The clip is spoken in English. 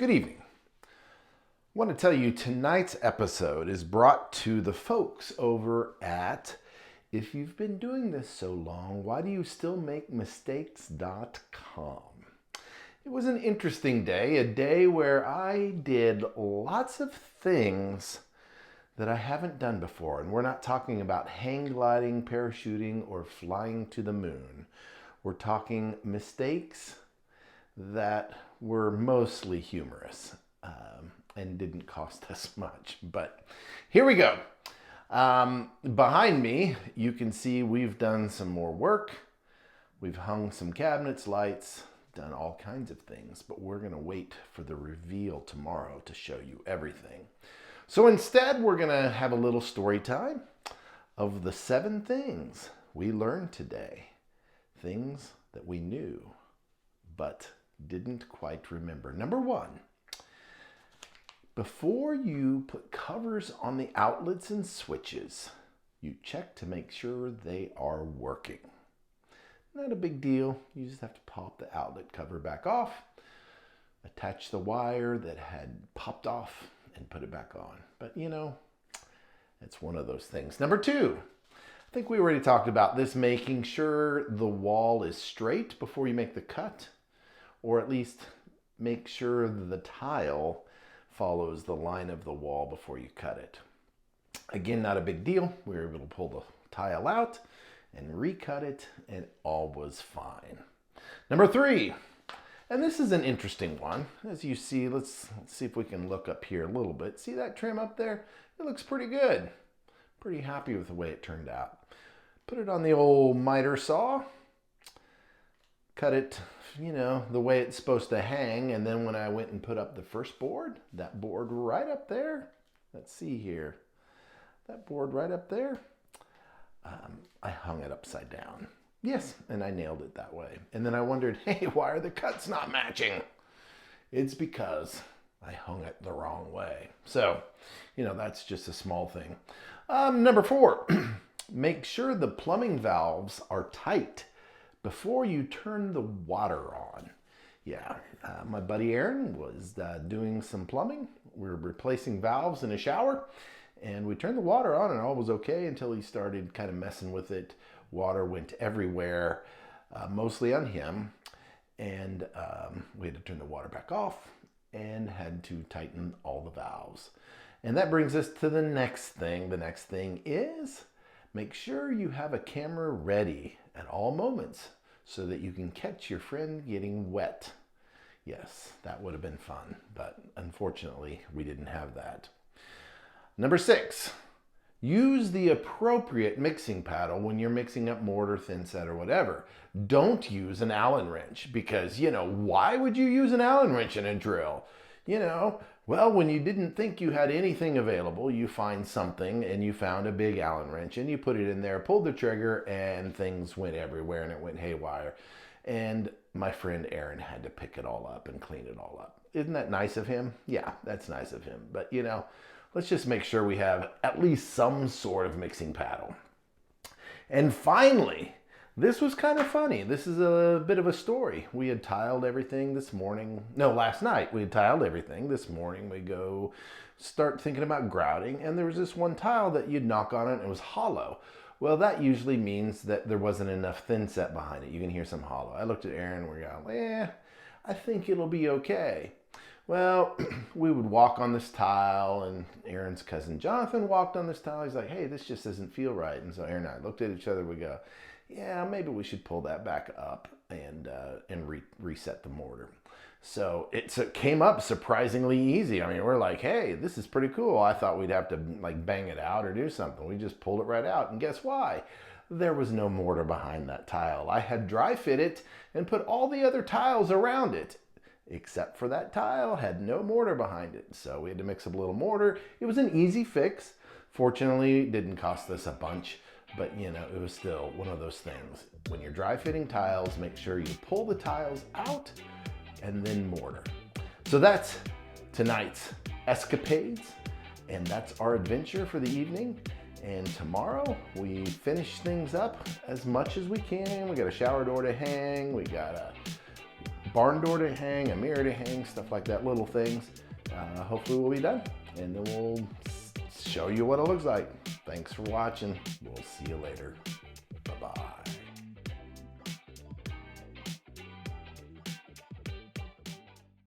Good evening. I want to tell you tonight's episode is brought to the folks over at If You've Been Doing This So Long, Why Do You Still Make Mistakes.com. It was an interesting day, a day where I did lots of things that I haven't done before. And we're not talking about hang gliding, parachuting, or flying to the moon. We're talking mistakes that were mostly humorous and didn't cost us much. But here we go. Behind me, you can see we've done some more work. We've hung some cabinets, lights, done all kinds of things, but we're going to wait for the reveal tomorrow to show you everything. So instead, we're going to have a little story time of the 7 things we learned today. Things that we knew, but didn't quite remember. Number 1, before you put covers on the outlets and switches, you check to make sure they are working. Not a big deal. You just have to pop the outlet cover back off, attach the wire that had popped off, and put it back on. But you know, it's one of those things. Number 2, I think we already talked about this, making sure the wall is straight before you make the cut, or at least make sure the tile follows the line of the wall before you cut it. Again, not a big deal. We were able to pull the tile out and recut it, and all was fine. Number 3, and this is an interesting one. As you see, let's see if we can look up here a little bit. See that trim up there? It looks pretty good. Pretty happy with the way it turned out. Put it on the old miter saw. Cut it, you know, the way it's supposed to hang. And then when I went and put up the first board, that board right up there, let's see here, that board right up there, I hung it upside down. Yes, and I nailed it that way. And then I wondered, hey, why are the cuts not matching? It's because I hung it the wrong way. So, you know, that's just a small thing. Number 4, make sure the plumbing valves are tight before you turn the water on. Yeah, my buddy Aaron was doing some plumbing. We were replacing valves in a shower, and we turned the water on and all was okay until he started kind of messing with it. Water went everywhere, mostly on him, and we had to turn the water back off and had to tighten all the valves. And that brings us to the next thing. The next thing is make sure you have a camera ready at all moments so that you can catch your friend getting wet. Yes, that would have been fun, but unfortunately we didn't have that. Number 6, use the appropriate mixing paddle when you're mixing up mortar, thin set, or whatever. Don't use an Allen wrench because, you know, why would you use an Allen wrench in a drill? You know, well, when you didn't think you had anything available, you find something and you found a big Allen wrench and you put it in there, pulled the trigger, and things went everywhere and it went haywire. And my friend Aaron had to pick it all up and clean it all up. Isn't that nice of him? Yeah, that's nice of him. But, you know, let's just make sure we have at least some sort of mixing paddle. And finally, this was kind of funny. This is a bit of a story. We had tiled everything this morning. No, last night we had tiled everything. This morning we go start thinking about grouting, and there was this one tile that you'd knock on it and it was hollow. Well, that usually means that there wasn't enough thin set behind it. You can hear some hollow. I looked at Aaron and we're going, I think it'll be okay. Well, we would walk on this tile, and Aaron's cousin Jonathan walked on this tile. He's like, hey, this just doesn't feel right. And so Aaron and I looked at each other. We go, yeah, maybe we should pull that back up and reset the mortar. So it came up surprisingly easy. I mean, we're like, hey, this is pretty cool. I thought we'd have to like bang it out or do something. We just pulled it right out. And guess why? There was no mortar behind that tile. I had dry fit it and put all the other tiles around it, except for that tile had no mortar behind it. So we had to mix up a little mortar. It was an easy fix. Fortunately, it didn't cost us a bunch, but you know, it was still one of those things. When you're dry fitting tiles, make sure you pull the tiles out and then mortar. So that's tonight's escapades, and that's our adventure for the evening. And tomorrow we finish things up as much as we can. We got a shower door to hang. We got a barn door to hang, a mirror to hang, stuff like that, little things. Hopefully we'll be done, and then we'll show you what it looks like. Thanks for watching. We'll see you later.